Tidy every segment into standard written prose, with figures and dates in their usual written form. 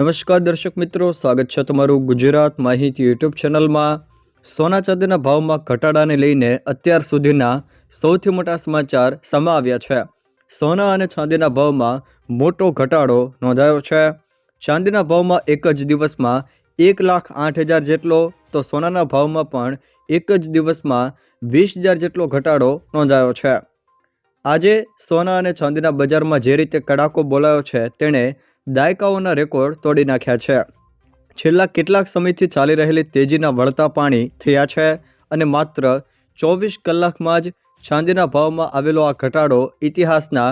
નમસ્કાર દર્શક મિત્રો, સ્વાગત છે તમારું ગુજરાત માહિતી યુટ્યુબ ચેનલમાં। સોના ચાંદીના ભાવમાં ઘટાડાને લઈને અત્યાર સુધીના સૌથી મોટા સમાચાર સામે આવ્યા છે। સોના અને ચાંદીના ભાવમાં મોટો ઘટાડો નોંધાયો છે। ચાંદીના ભાવમાં એક જ દિવસમાં 1,08,000 જેટલો, તો સોનાના ભાવમાં પણ એક જ દિવસમાં 20,000 જેટલો ઘટાડો નોંધાયો છે। આજે સોના અને ચાંદીના બજારમાં જે રીતે કડાકો બોલાયો છે તેણે દાયકાઓના રેકોર્ડ તોડી નાખ્યા છે। છેલ્લા કેટલાક સમયથી ચાલી રહેલી તેજીના વળતા પાણી થયા છે અને માત્ર 24 કલાકમાં જ ચાંદીના ભાવમાં આવેલો આ ઘટાડો ઇતિહાસના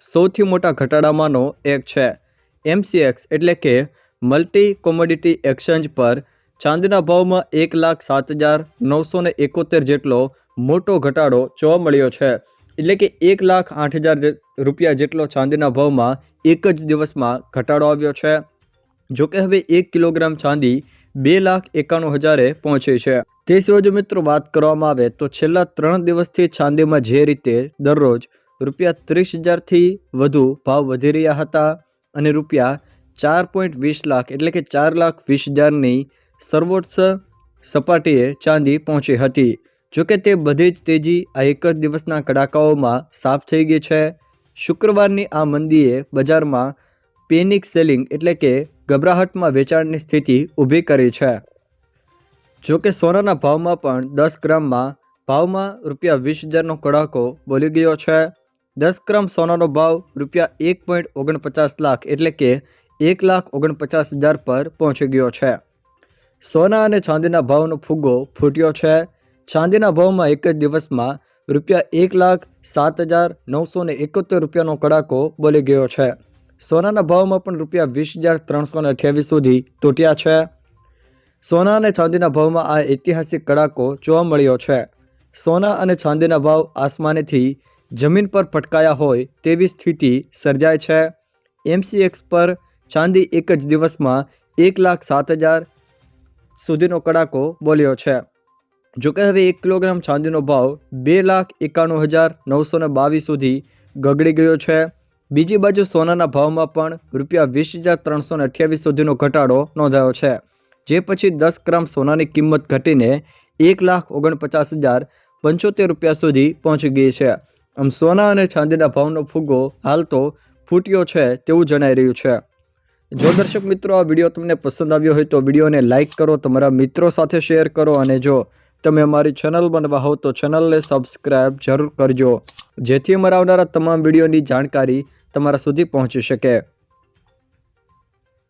સૌથી મોટા ઘટાડામાંનો એક છે। MCX એટલે કે મલ્ટી કોમોડિટી એક્સચેન્જ પર ચાંદીના ભાવમાં 1,07,971 જેટલો મોટો ઘટાડો જોવા મળ્યો છે। એટલે કે 1,08,000 રૂપિયા જેટલો ચાંદીના ભાવમાં એક જ દિવસમાં ઘટાડો આવ્યો છે। જોકે હવે 1 કિલોગ્રામ ચાંદી 2,91,000 પહોંચી છે। તે સિવાય જો મિત્રો વાત કરવામાં આવે તો છેલ્લા 3 દિવસથી ચાંદીમાં જે રીતે દરરોજ ₹30,000થી વધુ ભાવ વધી રહ્યા હતા અને ₹4.20 લાખ એટલે કે 4,20,000ની સર્વોચ્ચ સપાટીએ ચાંદી પહોંચી હતી। જોકે તે બધી જ તેજી આ એક જ દિવસના કડાકાઓમાં સાફ થઈ ગઈ છે। શુક્રવારની આ મંદીએ બજારમાં પેનિક સેલિંગ એટલે કે ગભરાહટમાં વેચાણની સ્થિતિ ઊભી કરી છે। જોકે સોનાના ભાવમાં પણ 10 ગ્રામમાં ભાવમાં ₹20,000નો કડાકો બોલી ગયો છે। 10 ગ્રામ સોનાનો ભાવ ₹1.49 લાખ એટલે કે 1,49,000 પર પહોંચી ગયો છે। સોના અને ચાંદીના ભાવનો ફુગ્ગો ફૂટ્યો છે। ચાંદીના ભાવમાં એક જ દિવસમાં ₹1,07,971નો કડાકો બોલી ગયો છે। સોનાના ભાવમાં પણ ₹20,328 સુધી તૂટ્યા છે। સોના અને ચાંદીના ભાવમાં આ ઐતિહાસિક કડાકો જોવા મળ્યો છે। સોના અને ચાંદીના ભાવ આસમાનેથી જમીન પર પટકાયા હોય તેવી સ્થિતિ સર્જાય છે। MCX પર ચાંદી એક જ દિવસમાં 1,07,000 સુધીનો કડાકો બોલ્યો છે। જોકે હવે 1 કિલોગ્રામ ચાંદીનો ભાવ 2,91,922 સુધી ગગડી ગયો છે। બીજી બાજુ સોનાના ભાવમાં પણ ₹20,328 સુધીનો ઘટાડો નોંધાયો છે, જે પછી 10 ગ્રામ સોનાની કિંમત ઘટીને 1,49,075 સુધી પહોંચી ગઈ છે। આમ સોના અને ચાંદીના ભાવનો ફુગ્ગો હાલ તો ફૂટ્યો છે તેવું જણાઈ રહ્યું છે। જો દર્શક મિત્રો આ વિડીયો તમને પસંદ આવ્યો હોય તો વિડીયોને લાઇક કરો, તમારા મિત્રો સાથે શેર કરો અને જો તમે અમારી ચેનલમાં નવા હો તો ચેનલને સબસ્ક્રાઈબ જરૂર કરજો, જેથી અમારા આવનારા તમામ વિડીયોની જાણકારી તમારા સુધી પહોંચી શકે।